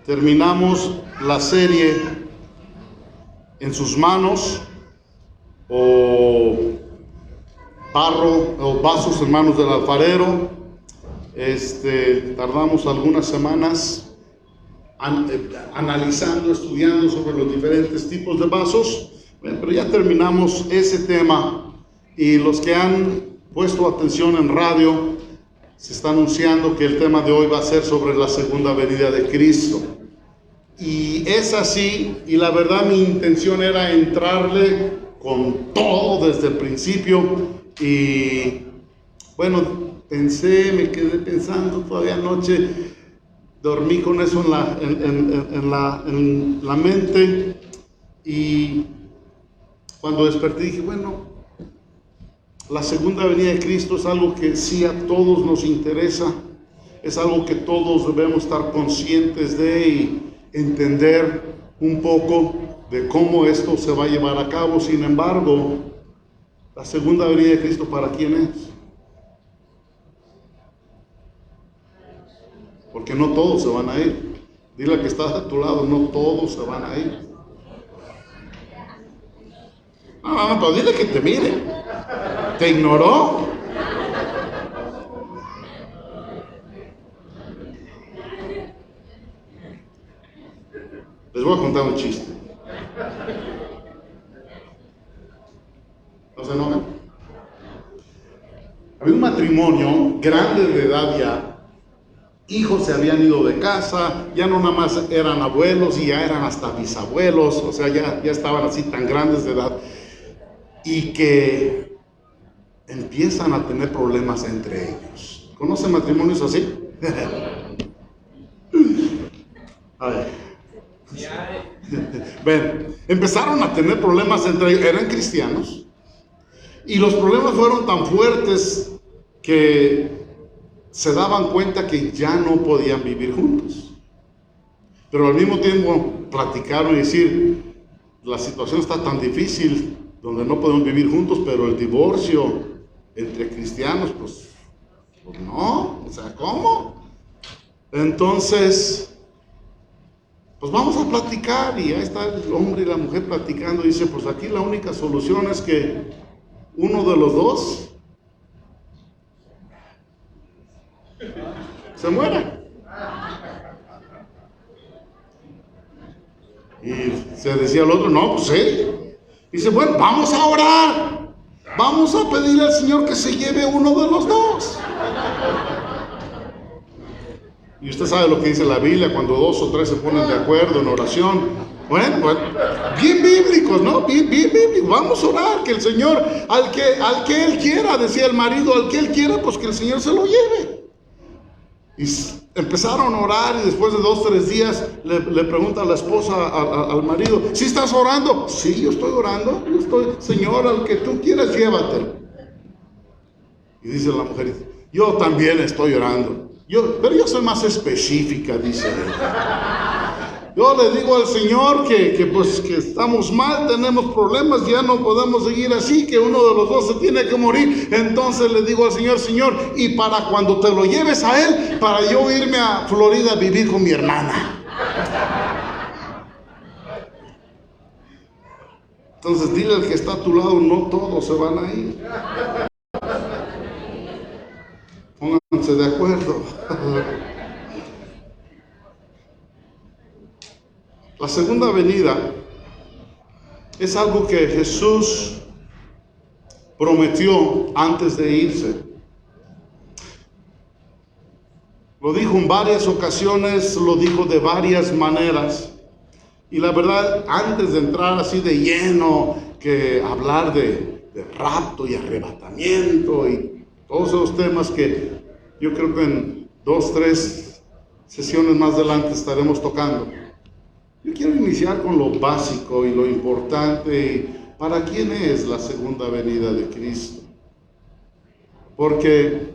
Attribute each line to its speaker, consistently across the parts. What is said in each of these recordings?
Speaker 1: terminamos la serie En sus manos, o barro o vasos en manos del alfarero. Tardamos algunas semanas analizando, estudiando sobre los diferentes tipos de vasos, pero ya terminamos ese tema, y los que han puesto atención en radio, se está anunciando que el tema de hoy va a ser sobre la segunda venida de Cristo. Y es así, y la verdad mi intención era entrarle con todo desde el principio, y bueno, me quedé pensando todavía anoche, dormí con eso en la mente, y cuando desperté dije, bueno, la segunda venida de Cristo es algo que sí a todos nos interesa, es algo que todos debemos estar conscientes de y entender un poco de cómo esto se va a llevar a cabo. Sin embargo, la segunda venida de Cristo, ¿para quién es? Porque no todos se van a ir. Dile al que está a tu lado, no todos se van a ir. No, pero dile que te mire. ¿Te ignoró? Les voy a contar un chiste. ¿No se enojan? Había un matrimonio grande de edad ya. Hijos se habían ido de casa, ya no nada más eran abuelos, y ya eran hasta bisabuelos, o sea, ya estaban así tan grandes de edad, y que empiezan a tener problemas entre ellos. ¿Conocen matrimonios así? A ver. Ven, empezaron a tener problemas entre ellos, eran cristianos, y los problemas fueron tan fuertes que se daban cuenta que ya no podían vivir juntos. Pero al mismo tiempo platicaron y decir, la situación está tan difícil donde no podemos vivir juntos, pero el divorcio entre cristianos, pues no, o sea, ¿cómo? Entonces, pues vamos a platicar, y ahí está el hombre y la mujer platicando, y dice, pues aquí la única solución es que uno de los dos se muera. Y se decía el otro, no, pues sí. Dice, bueno, vamos a orar, vamos a pedir al Señor que se lleve uno de los dos. Y usted sabe lo que dice la Biblia, cuando 2 o 3 se ponen de acuerdo en oración. Bueno, bien bíblicos, ¿no? Bien bíblicos. Vamos a orar, que el Señor, al que Él quiera, decía el marido, al que Él quiera, pues que el Señor se lo lleve. Y empezaron a orar, y después de 2 o 3 días le pregunta a la esposa al marido, ¿sí estás orando? Sí, yo estoy orando, Señor, al que tú quieras, llévatelo. Y dice la mujer, yo también estoy orando. Pero yo soy más específica, dice ella. Yo le digo al Señor que estamos mal, tenemos problemas, ya no podemos seguir así, que uno de los dos se tiene que morir. Entonces le digo al Señor, Señor, y para cuando te lo lleves a Él, para yo irme a Florida a vivir con mi hermana. Entonces dile al que está a tu lado, no todos se van a ir. Pónganse de acuerdo. La segunda venida es algo que Jesús prometió antes de irse. Lo dijo en varias ocasiones, lo dijo de varias maneras. Y la verdad, antes de entrar así de lleno, que hablar de rapto y arrebatamiento y todos esos temas que yo creo que en 2 o 3 sesiones más adelante estaremos tocando, yo quiero iniciar con lo básico y lo importante. ¿Para quién es la segunda venida de Cristo? Porque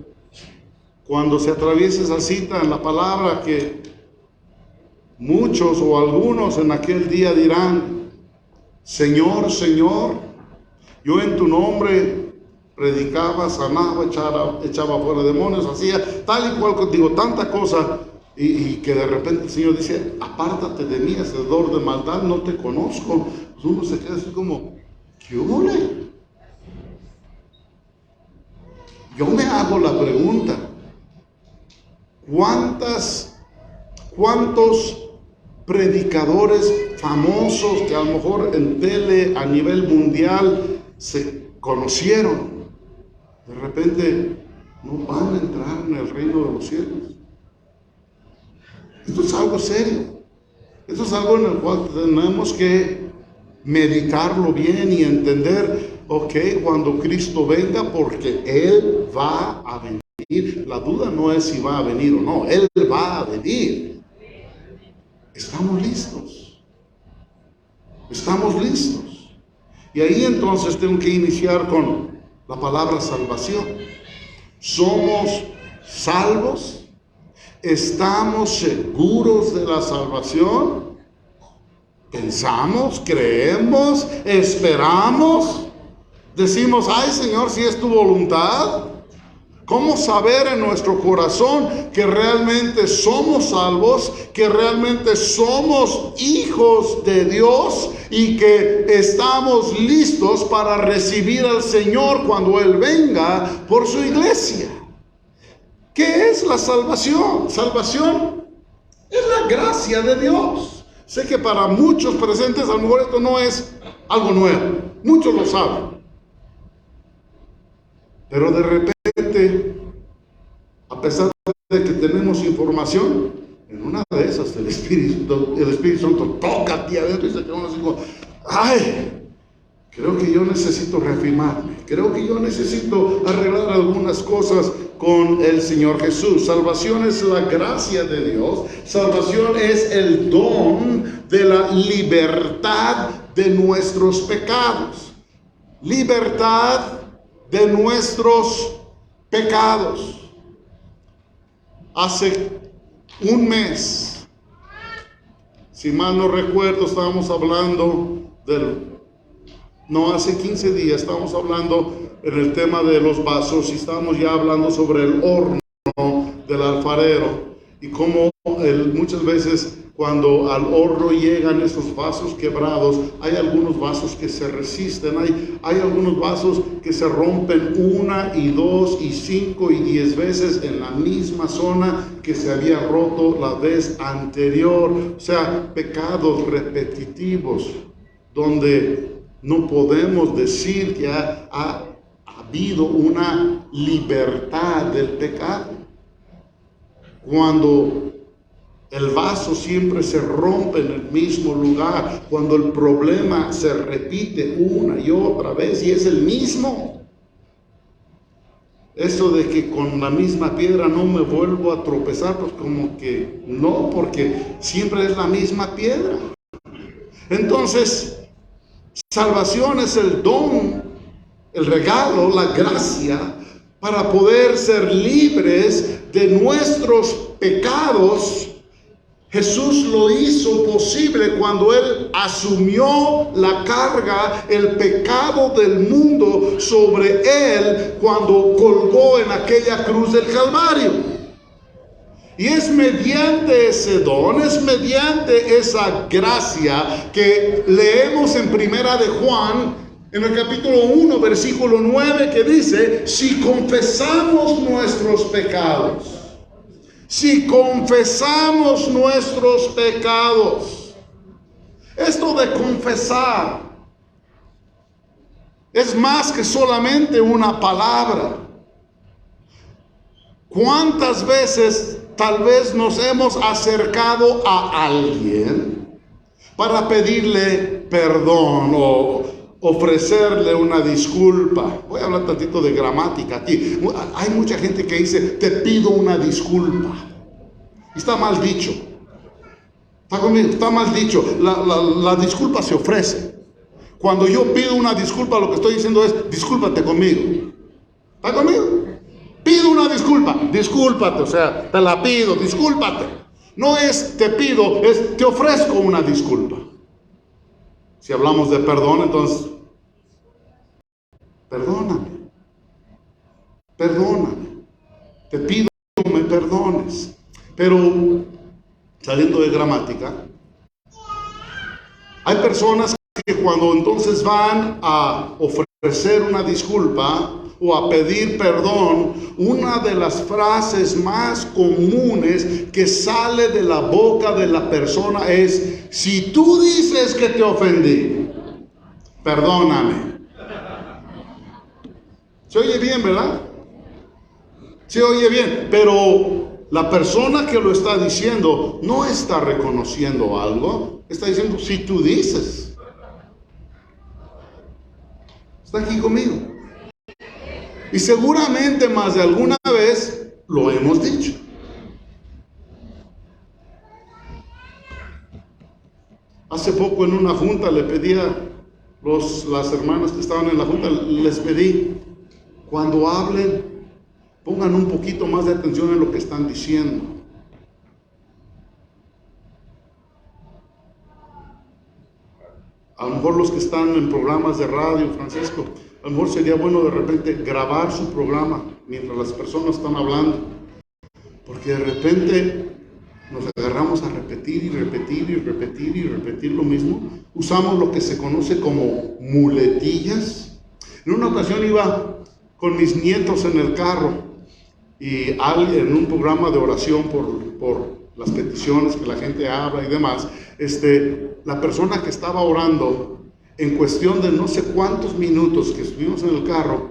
Speaker 1: cuando se atraviesa esa cita en la palabra, que muchos o algunos en aquel día dirán, Señor, Señor, yo en tu nombre predicaba, sanaba, echaba fuera demonios, hacía tal y cual, digo, tanta cosa. y que de repente el Señor dice, apártate de mí, hacedor de maldad, no te conozco. Pues uno se queda así como, ¿qué huele? Yo me hago la pregunta, ¿cuántos predicadores famosos que a lo mejor en tele a nivel mundial se conocieron, de repente no van a entrar en el reino de los cielos? Esto es algo serio. Esto es algo en el cual tenemos que meditarlo bien y entender, ok, cuando Cristo venga, porque Él va a venir. La duda no es si va a venir o no, Él va a venir. Estamos listos. Estamos listos. Y ahí entonces tengo que iniciar con la palabra salvación. ¿Somos salvos? ¿Estamos seguros de la salvación? ¿Pensamos? ¿Creemos? ¿Esperamos? Decimos, ay Señor, si es tu voluntad. ¿Cómo saber en nuestro corazón que realmente somos salvos, que realmente somos hijos de Dios y que estamos listos para recibir al Señor cuando Él venga por su iglesia? ¿Qué es la salvación? Salvación es la gracia de Dios. Sé que para muchos presentes a lo mejor esto no es algo nuevo. Muchos lo saben. Pero de repente, a pesar de que tenemos información, en una de esas el Espíritu Santo toca a ti adentro y se queda uno así como, ay, creo que yo necesito reafirmarme. Creo que yo necesito arreglar algunas cosas con el Señor Jesús. Salvación es la gracia de Dios. Salvación es el don de la libertad de nuestros pecados. Libertad de nuestros pecados. Hace un mes, si mal no recuerdo, estábamos hablando hace 15 días estábamos hablando en el tema de los vasos y estábamos ya hablando sobre el horno del alfarero y cómo muchas veces cuando al horno llegan esos vasos quebrados, hay algunos vasos que se resisten, hay algunos vasos que se rompen 1 y 2 y 5 y 10 veces en la misma zona que se había roto la vez anterior. O sea, pecados repetitivos donde no podemos decir que ha habido una libertad del pecado. Cuando el vaso siempre se rompe en el mismo lugar, cuando el problema se repite una y otra vez y es el mismo. Eso de que con la misma piedra no me vuelvo a tropezar, pues como que no, porque siempre es la misma piedra. Entonces, salvación es el don, el regalo, la gracia para poder ser libres de nuestros pecados. Jesús lo hizo posible cuando Él asumió la carga, el pecado del mundo sobre Él cuando colgó en aquella cruz del Calvario. Y es mediante ese don, es mediante esa gracia que leemos en Primera de Juan, en el capítulo 1, versículo 9, que dice, si confesamos nuestros pecados, si confesamos nuestros pecados. Esto de confesar es más que solamente una palabra. ¿Cuántas veces tal vez nos hemos acercado a alguien para pedirle perdón o ofrecerle una disculpa? Voy a hablar tantito de gramática aquí. Hay mucha gente que dice, te pido una disculpa. Y está mal dicho. ¿Está conmigo? Está mal dicho. La disculpa se ofrece. Cuando yo pido una disculpa, lo que estoy diciendo es, discúlpate conmigo. ¿Está conmigo? Pido una disculpa, discúlpate, o sea, te la pido, discúlpate. No es te pido, es te ofrezco una disculpa. Si hablamos de perdón, entonces, perdóname, te pido que me perdones. Pero, saliendo de gramática, hay personas que cuando entonces van a ofrecer una disculpa o a pedir perdón, una de las frases más comunes que sale de la boca de la persona es: si tú dices que te ofendí, perdóname. Se oye bien, ¿verdad? Se oye bien, pero la persona que lo está diciendo no está reconociendo algo, está diciendo: si tú dices. ¿Está aquí conmigo? Y seguramente más de alguna vez lo hemos dicho. Hace poco en una junta le pedí a las hermanas que estaban en la junta, les pedí: cuando hablen, pongan un poquito más de atención en lo que están diciendo. A lo mejor los que están en programas de radio, Francisco, a lo mejor sería bueno de repente grabar su programa mientras las personas están hablando, porque de repente nos agarramos a repetir y repetir y repetir y repetir lo mismo. Usamos lo que se conoce como muletillas. En una ocasión iba con mis nietos en el carro y en un programa de oración por las peticiones que la gente habla y demás, la persona que estaba orando, en cuestión de no sé cuántos minutos que estuvimos en el carro,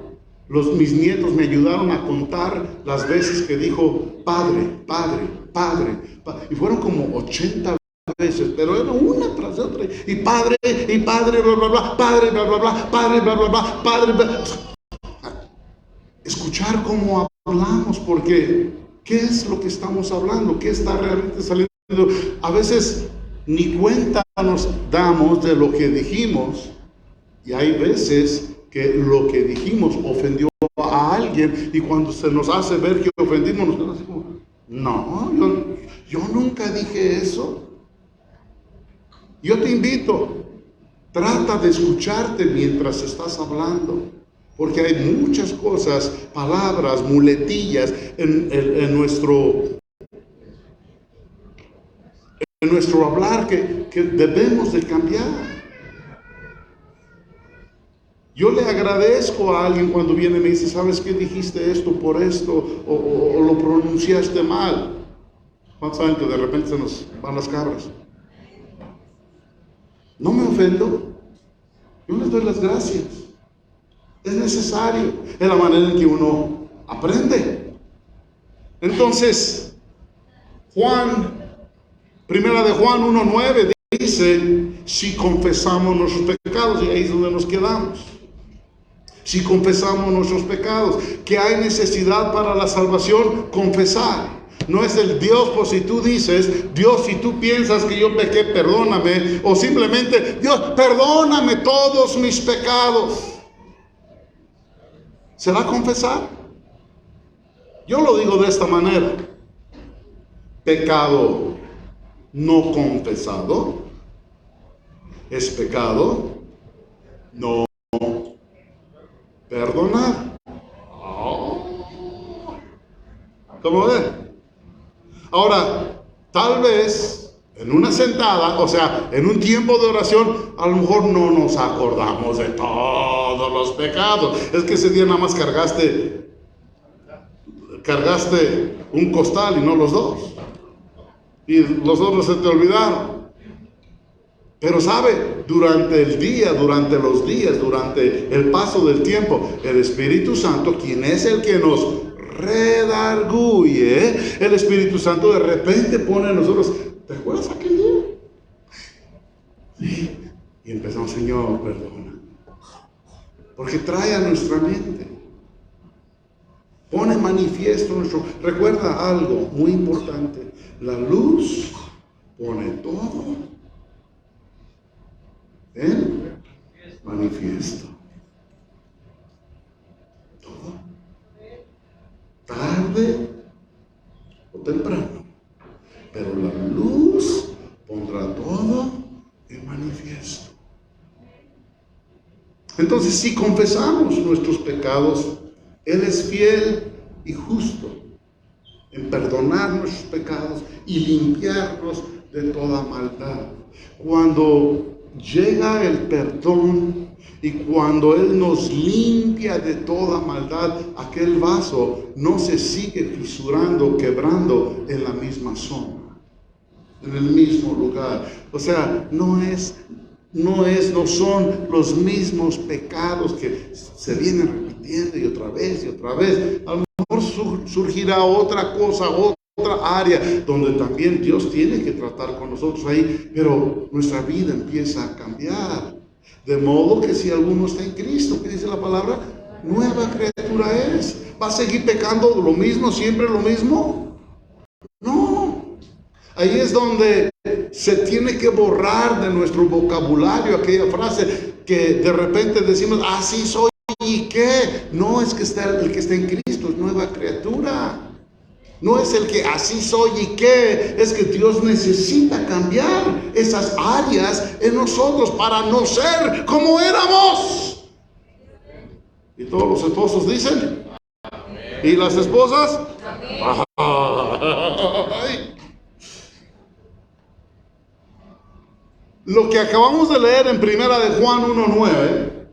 Speaker 1: mis nietos me ayudaron a contar las veces que dijo Padre, Padre, Padre, y fueron como 80 veces, pero era una tras otra, y Padre, bla, bla, bla, Padre, bla, bla, bla, Padre, bla, bla, bla, Padre, bla. Escuchar cómo hablamos, porque ¿qué es lo que estamos hablando? ¿Qué está realmente saliendo? A veces ni cuenta nos damos de lo que dijimos, y hay veces que lo que dijimos ofendió a alguien, y cuando se nos hace ver que ofendimos, nos quedamos así como: no, yo nunca dije eso. Yo te invito, trata de escucharte mientras estás hablando, porque hay muchas cosas, palabras, muletillas en nuestro hablar que debemos de cambiar. Yo le agradezco a alguien cuando viene y me dice: ¿sabes qué? Dijiste esto por esto, o lo pronunciaste mal. ¿Cuántos saben que de repente se nos van las cabras? No me ofendo, yo les doy las gracias. Es necesario, es la manera en que uno aprende. Entonces, Primera de Juan 1:9 dice: si confesamos nuestros pecados, y ahí es donde nos quedamos. Si confesamos nuestros pecados, que hay necesidad para la salvación, confesar. No es el Dios, pues si tú dices: Dios, si tú piensas que yo pequé, perdóname. O simplemente: Dios, perdóname todos mis pecados. ¿Será confesar? Yo lo digo de esta manera: pecado no confesado es pecado no perdonar. ¿Cómo ven? Ahora, tal vez en una sentada, o sea, en un tiempo de oración, a lo mejor no nos acordamos de todos los pecados. Es que ese día nada más cargaste un costal y no los dos. Y los otros se te olvidaron. Pero sabe, durante el día, durante los días, durante el paso del tiempo, el Espíritu Santo, quien es el que nos redarguye, el Espíritu Santo de repente pone en nosotros: ¿te acuerdas aquel día? Sí. Y empezamos: Señor, perdona. Porque trae a nuestra mente, pone manifiesto nuestro. Recuerda algo muy importante: la luz pone todo en manifiesto. Todo. Tarde o temprano, pero la luz pondrá todo en manifiesto. Entonces, si confesamos nuestros pecados, Él es fiel y justo en perdonar nuestros pecados y limpiarnos de toda maldad. Cuando llega el perdón y cuando Él nos limpia de toda maldad, aquel vaso no se sigue fisurando, quebrando en la misma zona, en el mismo lugar. O sea, no son los mismos pecados que se vienen repitiendo y otra vez y otra vez. A lo mejor surgirá otra cosa, otra área donde también Dios tiene que tratar con nosotros ahí, pero nuestra vida empieza a cambiar. De modo que si alguno está en Cristo, ¿qué dice la palabra? Nueva criatura es. ¿Va a seguir pecando lo mismo, siempre lo mismo? No. Ahí es donde se tiene que borrar de nuestro vocabulario aquella frase que de repente decimos, así soy, ¿y qué? No es que el que está en Cristo es nueva criatura. No es el que así soy y qué, es que Dios necesita cambiar esas áreas en nosotros para no ser como éramos. Y todos los esposos dicen, ¿y las esposas? Ay. Lo que acabamos de leer en Primera de Juan 1:9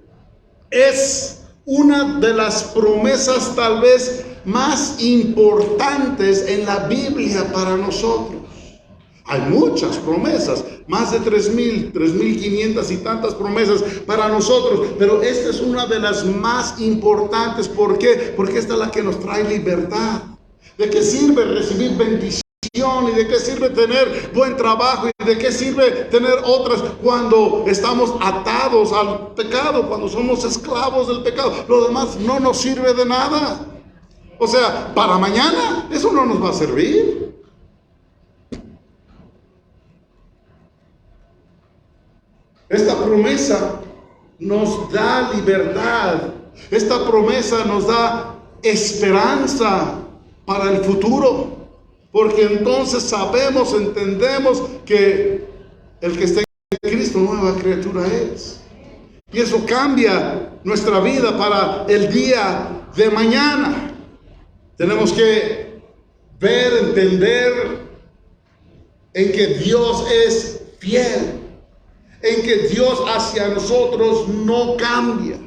Speaker 1: es una de las promesas tal vez más importantes en la Biblia para nosotros. Hay muchas promesas, más de 3,500 y tantas promesas para nosotros, pero esta es una de las más importantes. ¿Por qué? Porque esta es la que nos trae libertad. ¿De qué sirve recibir bendición? ¿Y de qué sirve tener buen trabajo? ¿Y de qué sirve tener otras cuando estamos atados al pecado, cuando somos esclavos del pecado? Lo demás no nos sirve de nada. O sea, para mañana eso no nos va a servir. Esta promesa nos da libertad. Esta promesa nos da esperanza para el futuro. Porque entonces sabemos, entendemos que el que está en Cristo, nueva criatura es. Y eso cambia nuestra vida para el día de mañana. Tenemos que ver, entender en que Dios es fiel, en que Dios hacia nosotros no cambia.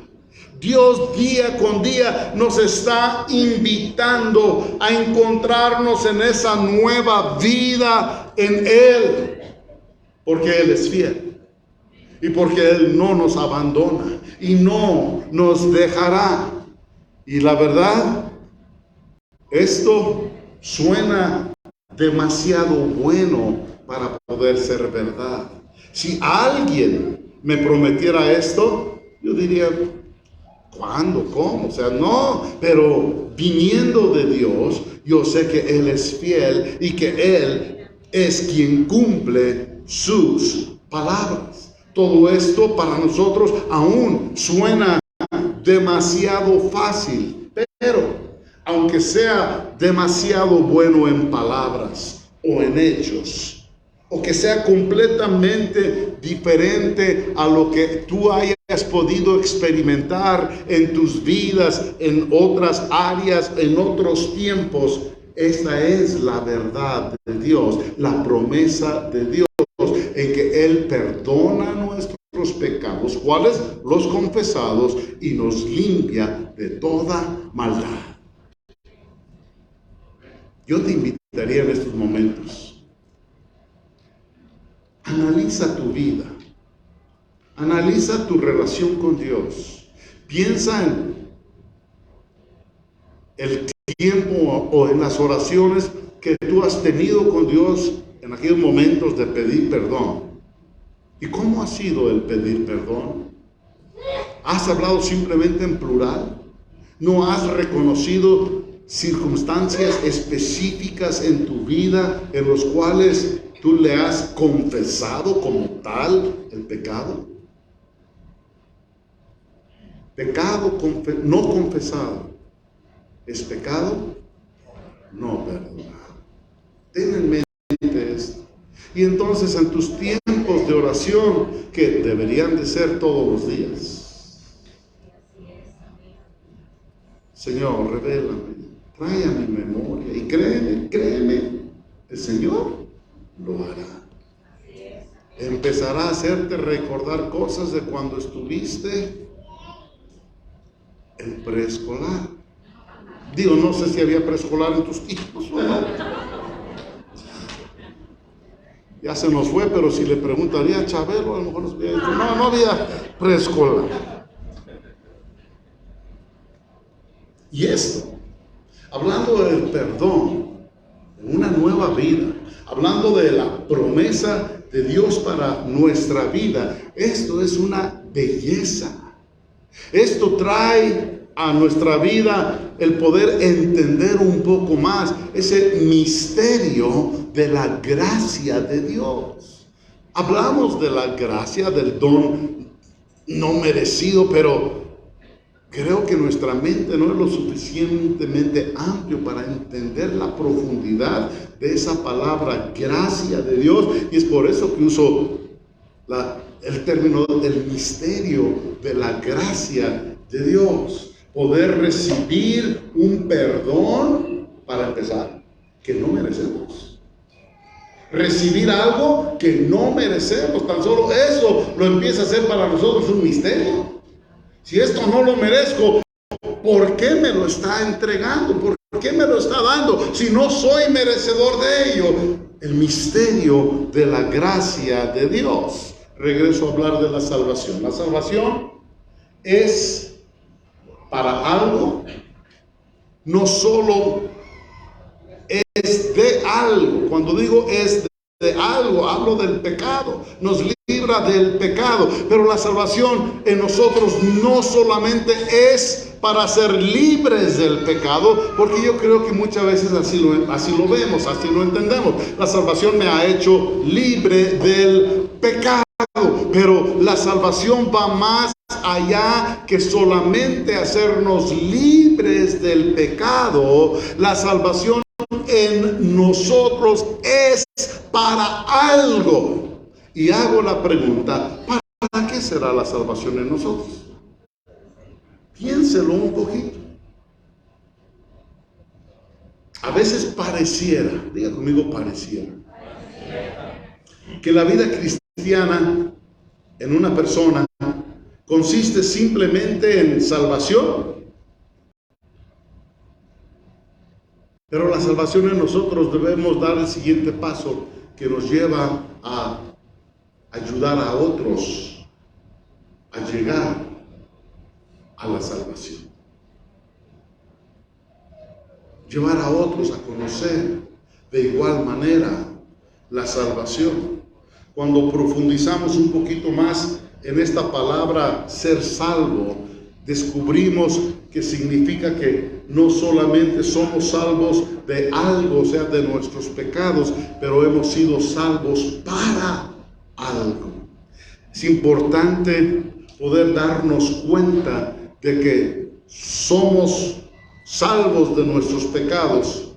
Speaker 1: Dios día con día nos está invitando a encontrarnos en esa nueva vida en Él, porque Él es fiel y porque Él no nos abandona y no nos dejará. Y la verdad, esto suena demasiado bueno para poder ser verdad. Si alguien me prometiera esto, yo diría, ¿cuándo? ¿Cómo? O sea, no, pero viniendo de Dios, yo sé que Él es fiel y que Él es quien cumple sus palabras. Todo esto para nosotros aún suena demasiado fácil, pero aunque sea demasiado bueno en palabras o en hechos, o que sea completamente diferente a lo que tú hayas podido experimentar en tus vidas, en otras áreas, en otros tiempos, esta es la verdad de Dios, la promesa de Dios, en que Él perdona nuestros pecados, ¿cuáles? Los confesados, y nos limpia de toda maldad. Yo te invitaría en estos momentos. Analiza tu vida, analiza tu relación con Dios, piensa en el tiempo o en las oraciones que tú has tenido con Dios en aquellos momentos de pedir perdón. ¿Y cómo ha sido el pedir perdón? ¿Has hablado simplemente en plural? ¿No has reconocido circunstancias específicas en tu vida en los cuales tú le has confesado como tal el pecado? Pecado no confesado es pecado no perdonado. Ten en mente esto. Y entonces en tus tiempos de oración, que deberían de ser todos los días, Señor, revélame, trae a mi memoria. Y créeme, el Señor lo hará. Empezará a hacerte recordar cosas de cuando estuviste en preescolar. Digo, no sé si había preescolar en tus tiempos o no. Ya se nos fue, pero si le preguntaría a Chabelo, a lo mejor nos hubiera dicho, no había preescolar. Y esto, hablando del perdón, una nueva vida, hablando de la promesa de Dios para nuestra vida, esto es una belleza. Esto trae a nuestra vida el poder entender un poco más ese misterio de la gracia de Dios. Hablamos de la gracia, del don no merecido, pero creo que nuestra mente no es lo suficientemente amplio para entender la profundidad de esa palabra gracia de Dios, y es por eso que uso el término del misterio de la gracia de Dios. Poder recibir un perdón, para empezar, que no merecemos. Recibir algo que no merecemos, tan solo eso lo empieza a hacer para nosotros un misterio. Si esto no lo merezco, ¿por qué me lo está entregando? ¿Por qué me lo está dando si no soy merecedor de ello? El misterio de la gracia de Dios. Regreso a hablar de la salvación. La salvación es para algo, no solo es de algo. Cuando digo es de algo, hablo del pecado, nos libra del pecado, pero la salvación en nosotros no solamente es para ser libres del pecado, porque yo creo que muchas veces así lo vemos, así lo entendemos. La salvación me ha hecho libre del pecado, pero la salvación va más allá que solamente hacernos libres del pecado. La salvación en nosotros es para algo. Y hago la pregunta, ¿para qué será la salvación en nosotros? Piénselo un poquito. A veces pareciera, diga conmigo pareciera, que la vida cristiana en una persona consiste simplemente en salvación. Pero la salvación en nosotros debemos dar el siguiente paso que nos lleva a ayudar a otros a llegar a la salvación. Llevar a otros a conocer de igual manera la salvación. Cuando profundizamos un poquito más en esta palabra ser salvo, descubrimos que significa que no solamente somos salvos de algo, o sea, de nuestros pecados, pero hemos sido salvos para algo. Es importante poder darnos cuenta de que somos salvos de nuestros pecados,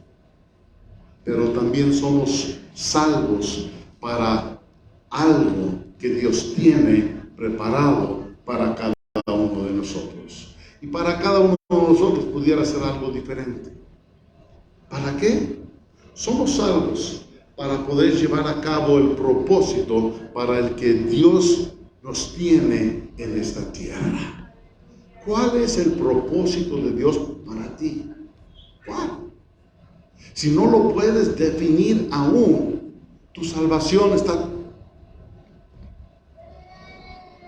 Speaker 1: pero también somos salvos para algo que Dios tiene preparado para cada uno de nosotros. Y para cada uno de nosotros pudiera ser algo diferente. ¿Para qué? Somos salvos para poder llevar a cabo el propósito para el que Dios nos tiene en esta tierra. ¿Cuál es el propósito de Dios para ti? ¿Cuál? Si no lo puedes definir aún, tu salvación está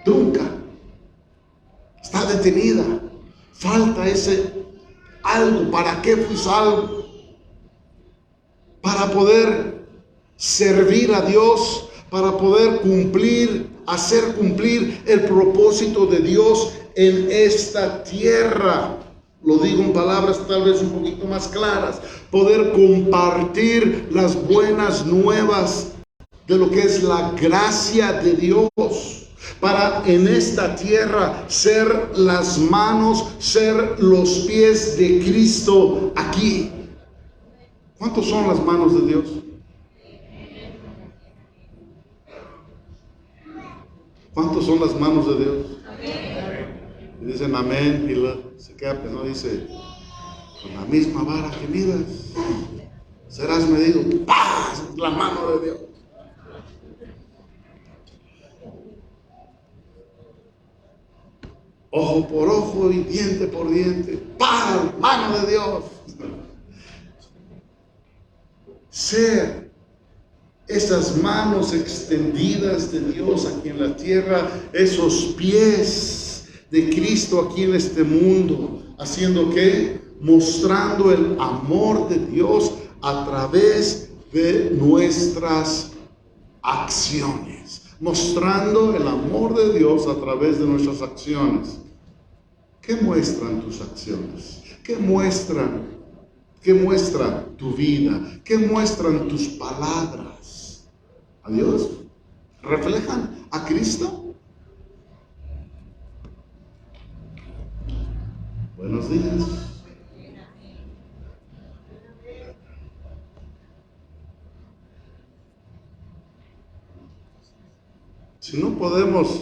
Speaker 1: trunca, está detenida. Falta ese algo. ¿Para qué fui salvo? Para poder servir a Dios, para poder hacer cumplir el propósito de Dios en esta tierra. Lo digo en palabras tal vez un poquito más claras. Poder compartir las buenas nuevas de lo que es la gracia de Dios. Para en esta tierra ser las manos, ser los pies de Cristo aquí. ¿Cuántos son las manos de Dios? ¿Cuántos son las manos de Dios? Y dicen amén y se queda, no dice Con la misma vara que midas, serás medido. ¡Paz! La mano de Dios. Ojo por ojo y diente por diente. ¡Paz! Mano de Dios. Ser esas manos extendidas de Dios aquí en la tierra, esos pies de Cristo aquí en este mundo, haciendo ¿qué? Mostrando el amor de Dios a través de nuestras acciones, mostrando el amor de Dios a través de nuestras acciones. ¿Qué muestran tus acciones? ¿Qué muestra tu vida? ¿Qué muestran tus palabras? ¿A Dios? ¿Reflejan a Cristo? Buenos días. Si no podemos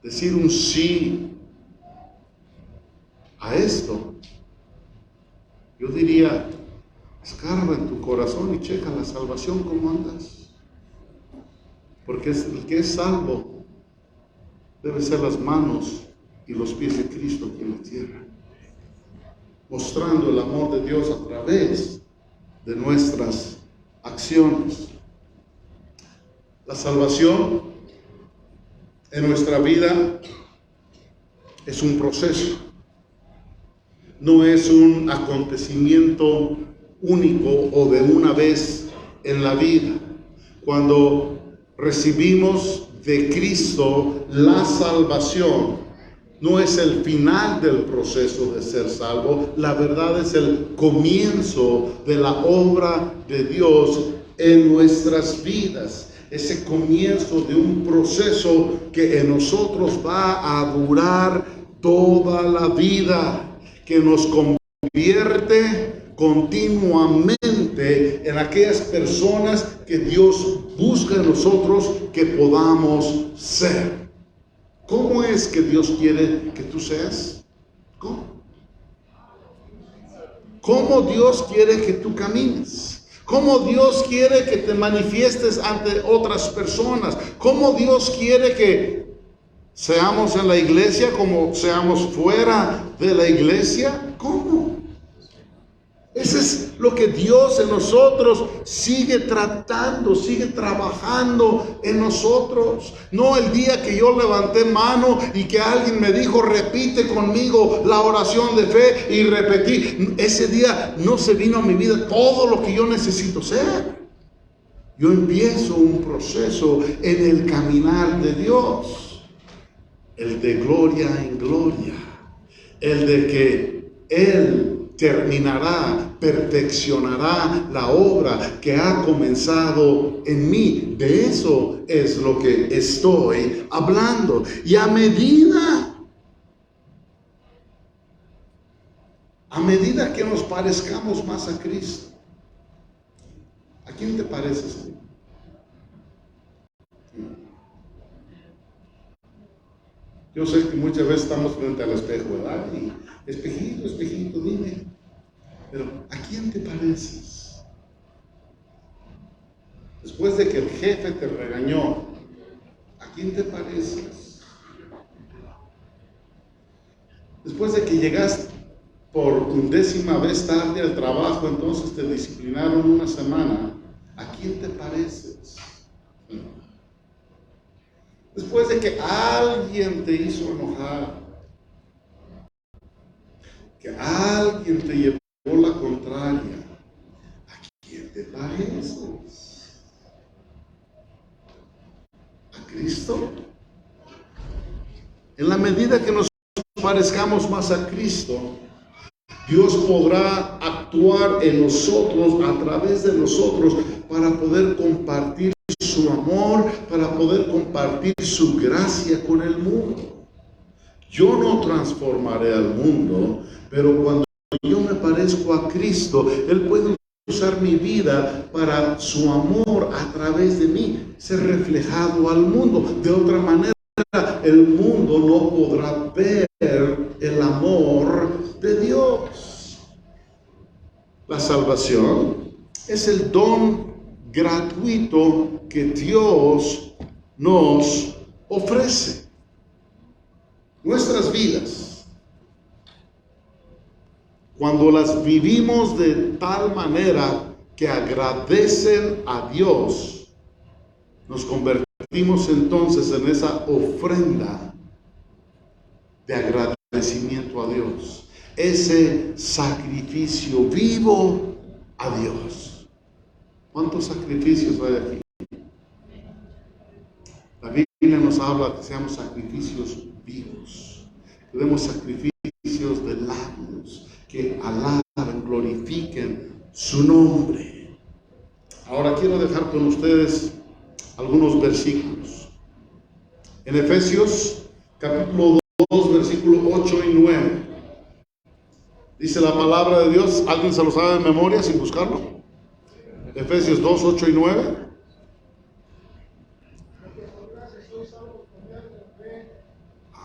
Speaker 1: decir un sí a esto, yo diría, escarba en tu corazón y checa la salvación, cómo andas. Porque el que es salvo debe ser las manos y los pies de Cristo aquí en la tierra, mostrando el amor de Dios a través de nuestras acciones. La salvación en nuestra vida es un proceso. No es un acontecimiento único o de una vez en la vida. Cuando recibimos de Cristo la salvación, no es el final del proceso de ser salvo. La verdad es el comienzo de la obra de Dios en nuestras vidas. Ese comienzo de un proceso que en nosotros va a durar toda la vida, que nos convierte continuamente en aquellas personas que Dios busca en nosotros que podamos ser. ¿Cómo es que Dios quiere que tú seas? ¿Cómo? ¿Cómo Dios quiere que tú camines? ¿Cómo Dios quiere que te manifiestes ante otras personas? ¿Cómo Dios quiere que seamos en la iglesia como seamos fuera de la iglesia? ¿Cómo? Eso es lo que Dios en nosotros sigue tratando, sigue trabajando en nosotros. No el día que yo levanté mano y que alguien me dijo, repite conmigo la oración de fe, y repetí. Ese día no se vino a mi vida todo lo que yo necesito ser. Yo empiezo un proceso en el caminar de Dios. El de gloria en gloria. El de que Él terminará, perfeccionará la obra que ha comenzado en mí. De eso es lo que estoy hablando. Y a medida que nos parezcamos más a Cristo, ¿a quién te pareces? Yo sé que muchas veces estamos frente al espejo, ¿verdad? Y espejito, espejito, dime. Pero ¿a quién te pareces? Después de que el jefe te regañó, ¿a quién te pareces? Después de que llegaste por 11ª vez tarde al trabajo, entonces te disciplinaron una semana, ¿a quién te pareces? Después de que alguien te hizo enojar, que alguien te llevó la contraria, ¿a quién te pareces? ¿A Cristo? En la medida que nos parezcamos más a Cristo, Dios podrá actuar en nosotros, a través de nosotros, para poder compartir su amor, para poder compartir su gracia con el mundo. Yo no transformaré al mundo, pero cuando yo me parezco a Cristo, Él puede usar mi vida para su amor a través de mí, ser reflejado al mundo. De otra manera, el mundo no podrá ver el amor de Dios. La salvación es el don gratuito que Dios nos ofrece. Nuestras vidas, cuando las vivimos de tal manera que agradecen a Dios, nos convertimos entonces en esa ofrenda de agradecimiento a Dios, ese sacrificio vivo a Dios. ¿Cuántos sacrificios hay aquí? La Biblia nos habla que seamos sacrificios vivos, que demos sacrificios de labios, que alaben, glorifiquen su nombre. Ahora quiero dejar con ustedes algunos versículos. En Efesios capítulo 2, versículos 8 y 9. Dice la palabra de Dios, ¿alguien se lo sabe de memoria sin buscarlo? Efesios 2, 8 y 9.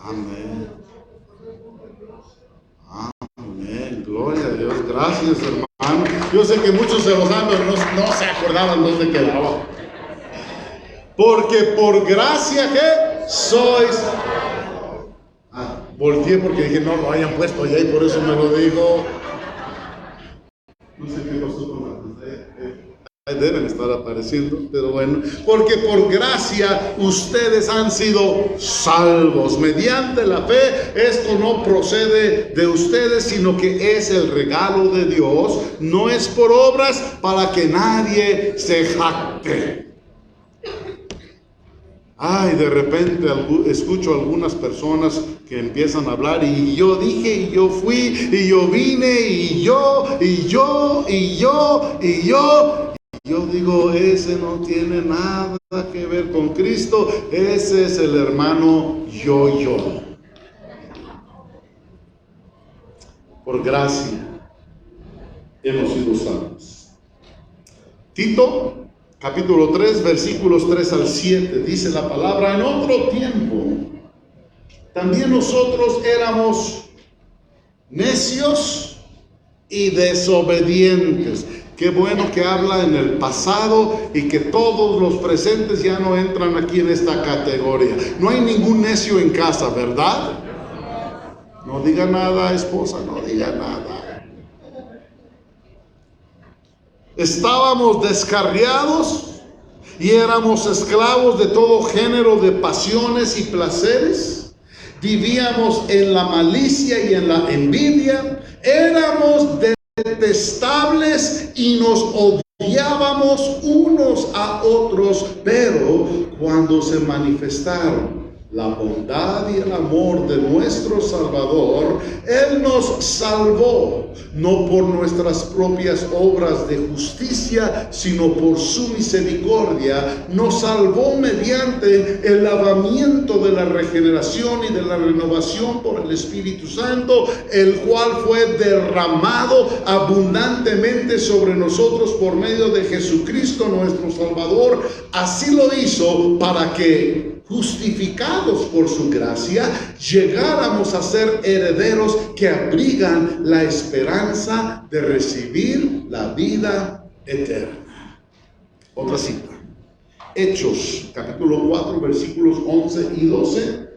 Speaker 1: Amén. Amén. Gloria a Dios. Gracias, hermano. Yo sé que muchos se lo saben, pero no se acordaban dónde quedaba. Porque por gracia que sois. Volteé porque dije, no lo hayan puesto allá y por eso me lo digo. No sé qué pasó con la pantalla. Deben estar apareciendo, pero bueno. Porque por gracia ustedes han sido salvos mediante la fe. Esto no procede de ustedes, sino que es el regalo de Dios. No es por obras para que nadie se jacte. Ay, de repente escucho a algunas personas que empiezan a hablar y yo dije, y yo fui, y yo vine, y yo. Yo digo, ese no tiene nada que ver con Cristo, ese es el hermano yo. Por gracia hemos sido salvos. Tito capítulo 3, versículos 3 al 7, dice la palabra: en otro tiempo, también nosotros éramos necios y desobedientes. Qué bueno que habla en el pasado y que todos los presentes ya no entran aquí en esta categoría. No hay ningún necio en casa, ¿verdad? No diga nada, esposa, no diga nada. Estábamos descarriados y éramos esclavos de todo género de pasiones y placeres. Vivíamos en la malicia y en la envidia. Éramos detestables y nos odiábamos unos a otros. Pero cuando se manifestaron la bondad y el amor de nuestro Salvador, Él nos salvó, no por nuestras propias obras de justicia, sino por su misericordia. Nos salvó mediante el lavamiento de la regeneración y de la renovación por el Espíritu Santo, el cual fue derramado abundantemente sobre nosotros por medio de Jesucristo nuestro Salvador. Así lo hizo para que, justificados por su gracia, llegáramos a ser herederos que abrigan la esperanza de recibir la vida eterna. Otra cita, Hechos capítulo 4, versículos 11 y 12,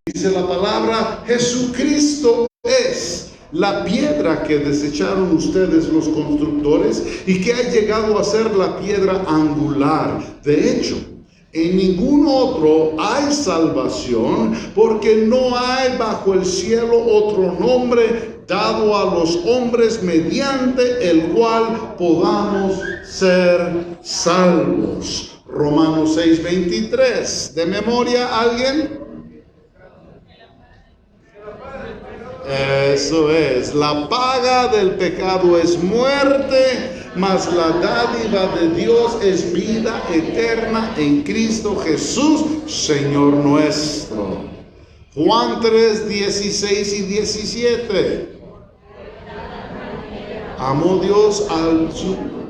Speaker 1: dice la palabra: Jesucristo es la piedra que desecharon ustedes los constructores y que ha llegado a ser la piedra angular. De hecho, en ningún otro hay salvación, porque no hay bajo el cielo otro nombre dado a los hombres mediante el cual podamos ser salvos. Romanos 6:23. ¿De memoria alguien? Eso es. La paga del pecado es muerte, mas la dádiva de Dios es vida eterna en Cristo Jesús, Señor nuestro. Juan 3, 16 y 17. Amó Dios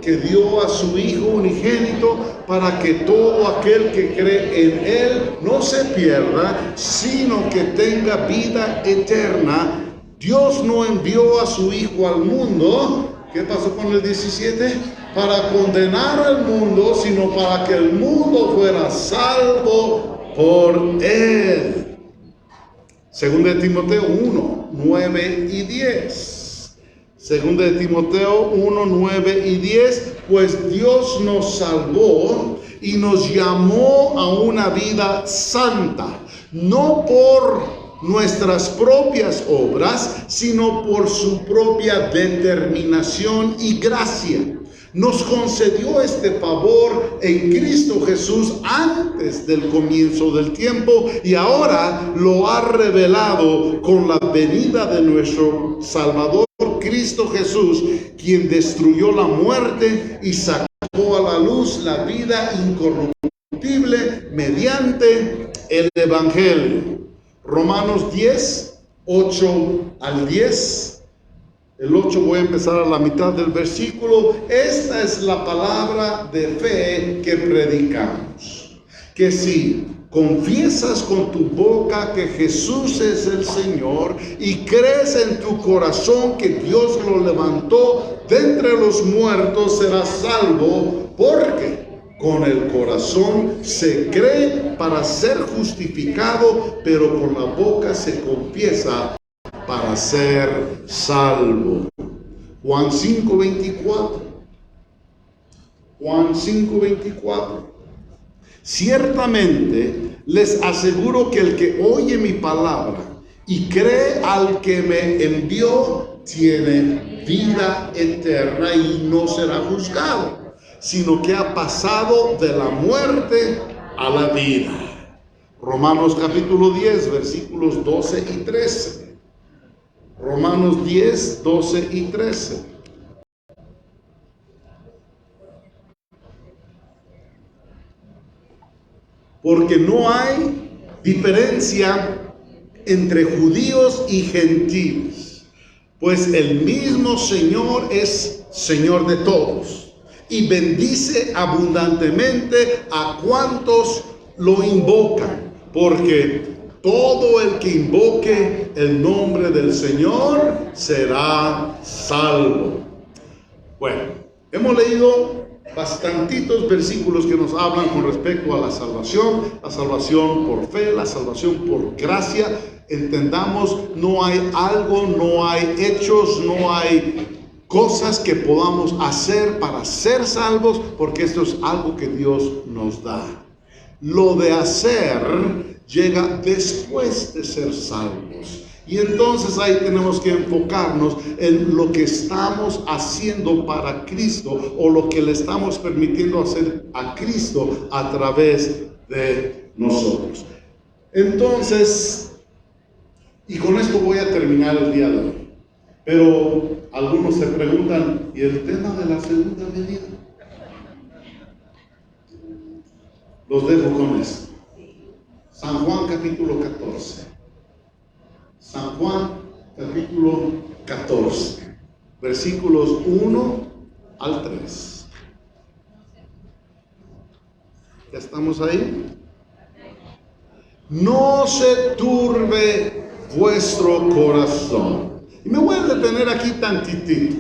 Speaker 1: que dio a su Hijo unigénito, para que todo aquel que cree en Él no se pierda, sino que tenga vida eterna. Dios no envió a su Hijo al mundo ¿Qué pasó con el 17? Para condenar al mundo, sino para que el mundo fuera salvo por él. Segunda de Timoteo 1, 9 y 10. Segunda de Timoteo 1, 9 y 10. Pues Dios nos salvó y nos llamó a una vida santa, no por nuestras propias obras, sino por su propia determinación y gracia. Nos concedió este favor en Cristo Jesús antes del comienzo del tiempo y ahora lo ha revelado con la venida de nuestro Salvador Cristo Jesús, quien destruyó la muerte y sacó a la luz la vida incorruptible mediante el Evangelio. Romanos 10, 8 al 10. El 8 voy a empezar a la mitad del versículo. Esta es la palabra de fe que predicamos. Que si confiesas con tu boca que Jesús es el Señor y crees en tu corazón que Dios lo levantó de entre los muertos, serás salvo, porque con el corazón se cree para ser justificado, pero con la boca se confiesa para ser salvo. Juan 5:24. Juan 5:24. Ciertamente les aseguro que el que oye mi palabra y cree al que me envió tiene vida eterna y no será juzgado, sino que ha pasado de la muerte a la vida. Romanos capítulo 10, versículos 12 y 13. Romanos 10, 12 y 13. Porque no hay diferencia entre judíos y gentiles, pues el mismo Señor es Señor de todos y bendice abundantemente a cuantos lo invocan, porque todo el que invoque el nombre del Señor será salvo. Bueno, hemos leído bastantitos versículos que nos hablan con respecto a la salvación por fe, la salvación por gracia. Entendamos, no hay algo, no hay hechos, no hay cosas que podamos hacer para ser salvos, porque esto es algo que Dios nos da. Lo de hacer llega después de ser salvos. Y entonces ahí tenemos que enfocarnos en lo que estamos haciendo para Cristo, o lo que le estamos permitiendo hacer a Cristo a través de nosotros. Entonces, y con esto voy a terminar el día de hoy. Pero algunos se preguntan, ¿y el tema de la segunda venida? Los dejo con esto. San Juan capítulo 14. San Juan capítulo 14, versículos 1 al 3. ¿Ya estamos ahí? No se turbe vuestro corazón. Y me voy a detener aquí tantitito.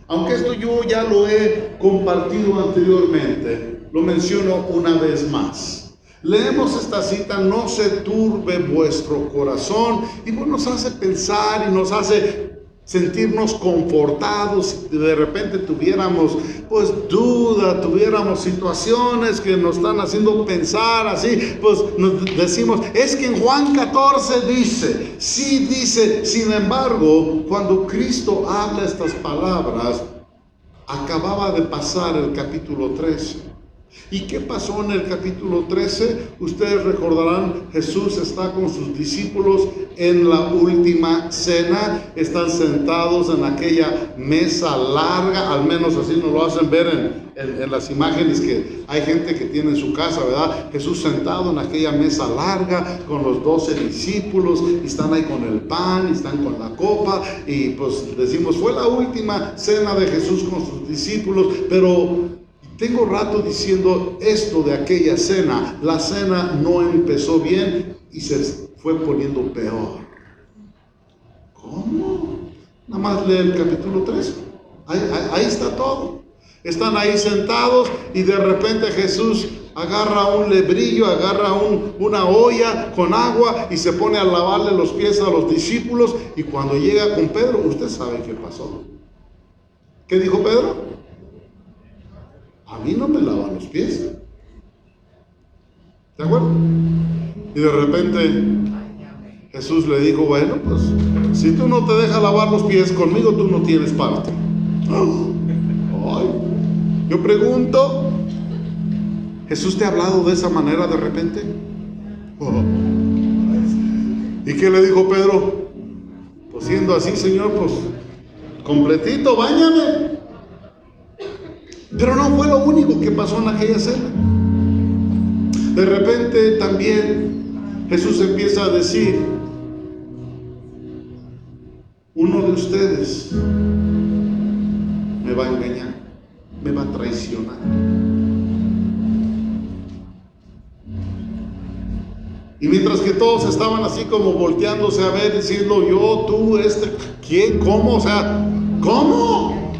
Speaker 1: Aunque esto yo ya lo he compartido anteriormente, lo menciono una vez más. Leemos esta cita, no se turbe vuestro corazón, y pues nos hace pensar y nos hace sentirnos confortados. Si de repente tuviéramos pues duda, tuviéramos situaciones que nos están haciendo pensar así, pues nos decimos, es que en Juan 14 dice, sí dice. Sin embargo, cuando Cristo habla estas palabras, acababa de pasar el capítulo 13. ¿Y qué pasó en el capítulo 13? Ustedes recordarán, Jesús está con sus discípulos en la última cena. Están sentados en aquella mesa larga, al menos así nos lo hacen ver en las imágenes que hay gente que tiene en su casa, ¿verdad? Jesús sentado en aquella mesa larga con los 12 discípulos, y están ahí con el pan, y están con la copa, y pues decimos, fue la última cena de Jesús con sus discípulos. Pero tengo rato diciendo esto de aquella cena. La cena no empezó bien y se fue poniendo peor. ¿Cómo? Nada más lee el capítulo 3. Ahí está todo. Están ahí sentados y de repente Jesús agarra un lebrillo, agarra una olla con agua y se pone a lavarle los pies a los discípulos. Y cuando llega con Pedro, usted sabe qué pasó. ¿Qué dijo Pedro? A mí no me lavan los pies. ¿De acuerdo? Y de repente Jesús le dijo, bueno, pues si tú no te dejas lavar los pies, conmigo tú no tienes parte. Ay, yo pregunto, ¿Jesús te ha hablado de esa manera de repente? ¿Y qué le dijo Pedro? Pues siendo así, Señor, pues completito, báñame. Pero no fue lo único que pasó en aquella cena. De repente también Jesús empieza a decir, uno de ustedes me va a engañar, me va a traicionar. Y mientras que todos estaban así como volteándose a ver, diciendo, yo, tú, ¿quién? ¿Cómo? O sea, ¿cómo?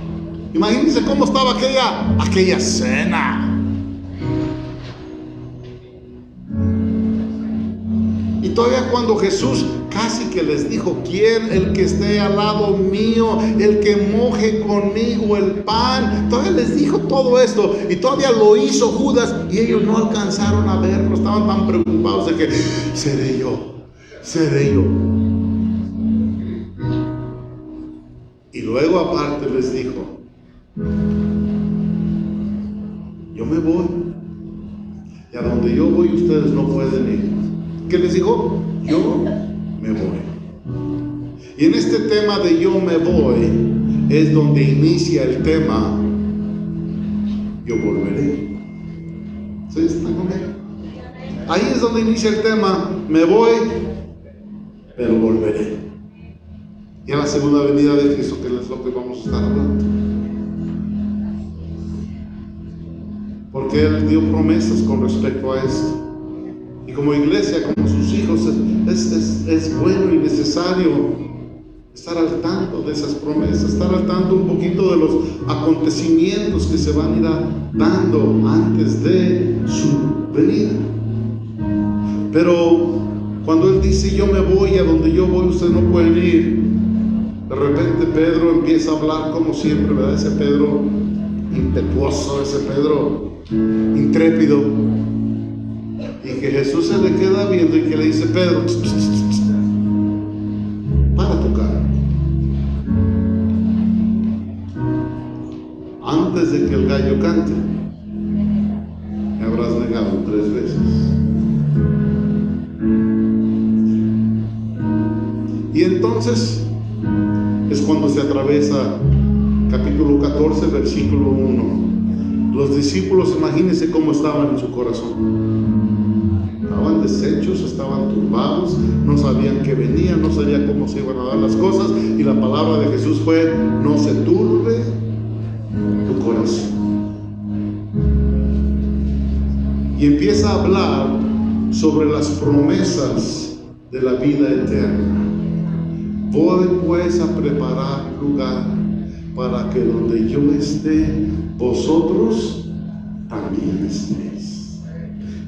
Speaker 1: Imagínense cómo estaba aquella cena. Y todavía cuando Jesús casi que les dijo, ¿quién? El que esté al lado mío, el que moje conmigo el pan. Todavía les dijo todo esto y todavía lo hizo Judas y ellos no alcanzaron a verlo. Estaban tan preocupados de que, seré yo. Y luego aparte les dijo, yo me voy. Y a donde yo voy ustedes no pueden ir. ¿Qué les dijo? Yo me voy. Y en este tema de yo me voy es donde inicia el tema yo volveré. ¿Sí están conmigo? Ahí es donde inicia el tema me voy, pero volveré. Y a la segunda venida de Cristo, que es lo que vamos a estar hablando. Porque Él dio promesas con respecto a esto. Y como iglesia, como sus hijos, es bueno y necesario estar al tanto de esas promesas, estar al tanto un poquito de los acontecimientos que se van a ir dando antes de su venida. Pero cuando Él dice yo me voy, a donde yo voy ustedes no pueden ir, de repente Pedro empieza a hablar como siempre, ¿verdad? Ese Pedro impetuoso, ese Pedro intrépido. Y que Jesús se le queda viendo y que le dice, Pedro, para tu cara. Antes de que el gallo cante, me habrás negado 3 veces. Y entonces es cuando se atraviesa capítulo 14, versículo 1. Los discípulos, imagínense cómo estaban en su corazón. Estaban deshechos, estaban turbados, no sabían que venía, no sabían cómo se iban a dar las cosas. Y la palabra de Jesús fue, no se turbe tu corazón. Y empieza a hablar sobre las promesas de la vida eterna. Voy pues a preparar lugar para que donde yo esté, vosotros también estéis.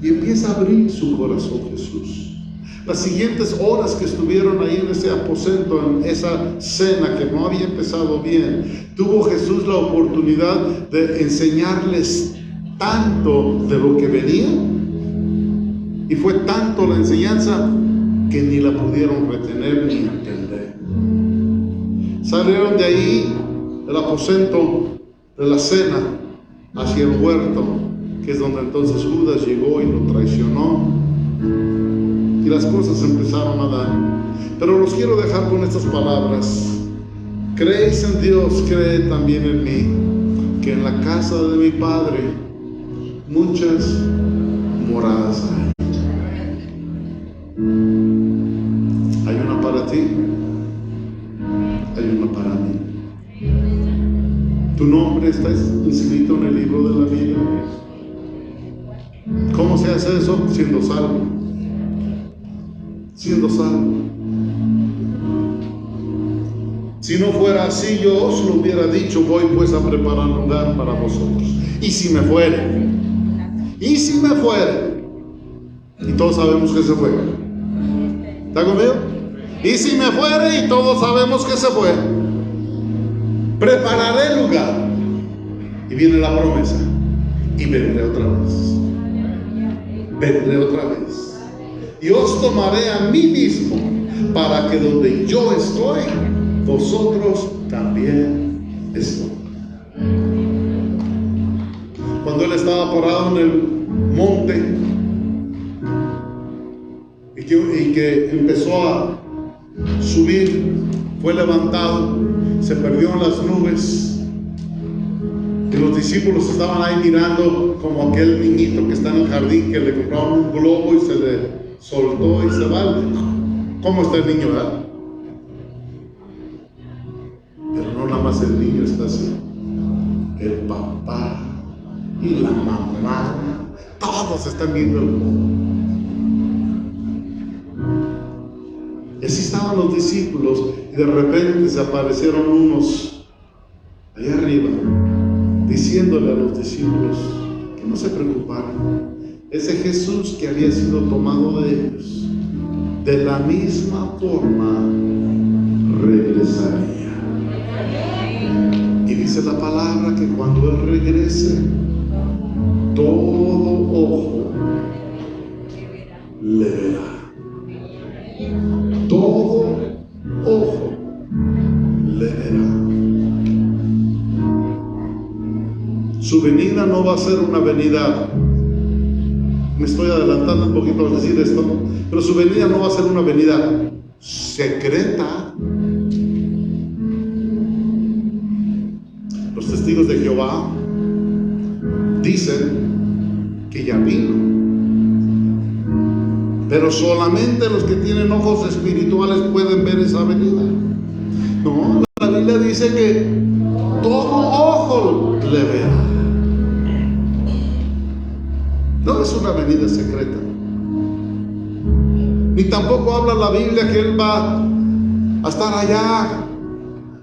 Speaker 1: Y empieza a abrir su corazón Jesús. Las siguientes horas que estuvieron ahí en ese aposento, en esa cena que no había empezado bien, tuvo Jesús la oportunidad de enseñarles tanto de lo que venía. Y fue tanto la enseñanza que ni la pudieron retener ni entender. Salieron de ahí, del aposento de la cena, hacia el huerto, que es donde entonces Judas llegó y lo traicionó. Y las cosas empezaron a dar. Pero los quiero dejar con estas palabras. Creéis en Dios, cree también en mí, que en la casa de mi Padre muchas moradas hay. Hay una para ti, hay una para mí. Tu nombre está inscrito en el libro de la vida. ¿Cómo se hace eso? Siendo salvo. Siendo salvo. Si no fuera así, yo os lo hubiera dicho, voy pues a preparar lugar para vosotros. Y si me fuere, y todos sabemos que se fue. ¿Está conmigo? Y si me fuere, y todos sabemos que se fue, prepararé lugar. Y viene la promesa, y vendré otra vez. Vendré otra vez. Y os tomaré a mí mismo, para que donde yo estoy, vosotros también estéis. Cuando él estaba parado en el monte y que empezó a subir, fue levantado, se perdió en las nubes, y los discípulos estaban ahí mirando como aquel niñito que está en el jardín, que le compraron un globo y se le soltó y se va. ¿Cómo está el niño, verdad? Pero no nada más el niño está así, el papá y la mamá, todos están viendo el globo. Y así estaban los discípulos, y de repente se aparecieron unos allá arriba, diciéndole a los discípulos que no se preocuparan. Ese Jesús que había sido tomado de ellos, de la misma forma regresaría. Y dice la palabra que cuando Él regrese, todo ojo le verá. Todo ojo le verá. Su venida no va a ser una venida, me estoy adelantando un poquito al decir esto, pero su venida no va a ser una venida secreta. Los testigos de Jehová dicen que ya vino, pero solamente los que tienen ojos espirituales pueden ver esa venida. No, la Biblia dice que todo ojo le verá. No es una venida secreta. Ni tampoco habla la Biblia que Él va a estar allá,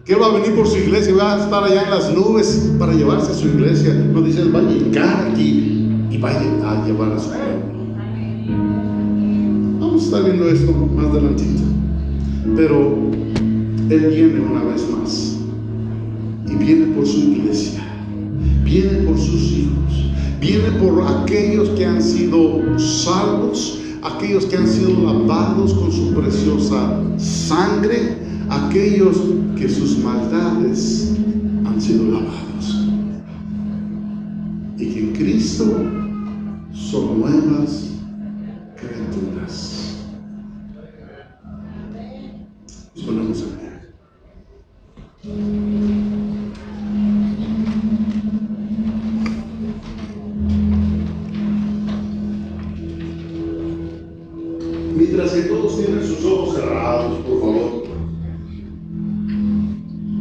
Speaker 1: que Él va a venir por su iglesia y va a estar allá en las nubes para llevarse a su iglesia. No dice, Él va a llegar aquí y va a llevar a su pueblo. Vamos a estar viendo esto más adelantito. Pero Él viene una vez más, y viene por su iglesia, viene por sus hijos, viene por aquellos que han sido salvos, aquellos que han sido lavados con su preciosa sangre, aquellos que sus maldades han sido lavados, y que en Cristo son nuevas criaturas. Nos ponemos en pie. Mientras que todos tienen sus ojos cerrados, por favor,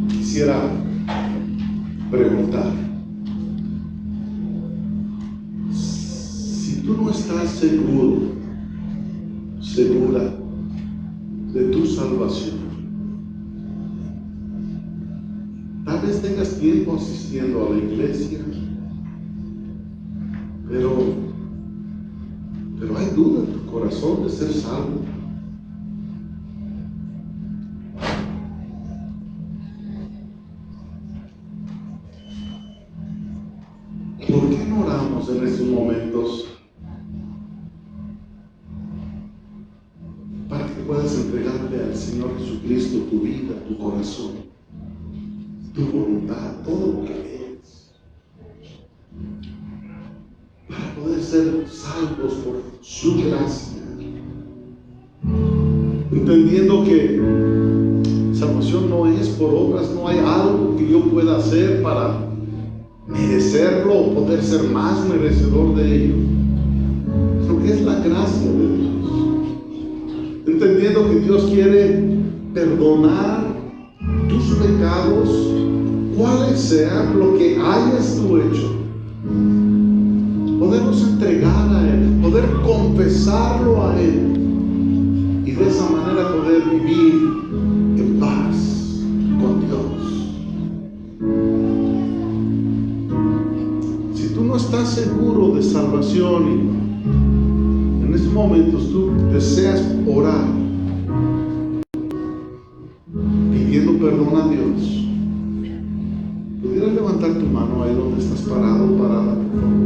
Speaker 1: quisiera preguntar: si tú no estás segura de tu salvación, tal vez tengas tiempo asistiendo a la iglesia, pero hay duda en tu corazón de ser salvo. ¿Por qué no oramos en estos momentos para que puedas entregarle al Señor Jesucristo tu vida, tu corazón, tu voluntad, todo lo que eres, para poder ser salvos por su gracia, entendiendo que salvación no es por obras, no hay algo que yo pueda hacer para merecerlo o poder ser más merecedor de ello, sino que es la gracia de Dios, entendiendo que Dios quiere perdonar tus pecados, cuales sean, lo que hayas tú hecho, podernos entregar a Él, poder confesarlo a Él, y de esa manera poder vivir en paz con oración y en estos momentos tú deseas orar pidiendo perdón a Dios, ¿pudieras levantar tu mano ahí donde estás parado, parada, por favor?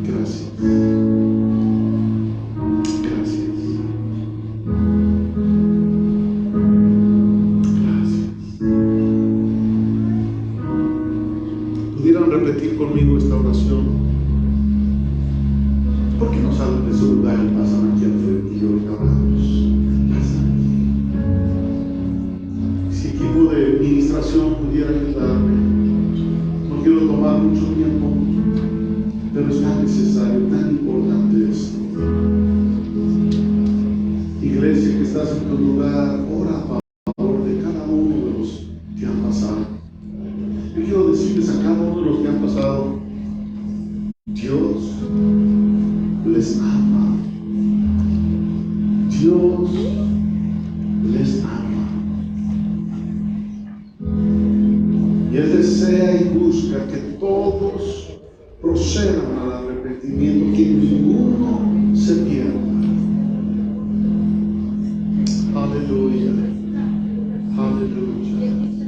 Speaker 1: Gracias. Gracias. Gracias. ¿Pudieran repetir conmigo esta oración? ¿Por qué no salen de su lugar y pasan aquí al frente y ahorita oramos? Pasan. Si equipo de administración pudiera ayudarme, no quiero tomar mucho tiempo, pero es tan necesario, tan importante esto. Iglesia que estás en tu lugar, ora a favor de cada uno de los que han pasado. Yo quiero decirles a cada uno de los que han pasado, Dios les ama. Dios les ama. Y Él desea y busca que todos procedan al arrepentimiento, que ninguno se pierda. Aleluya. Aleluya.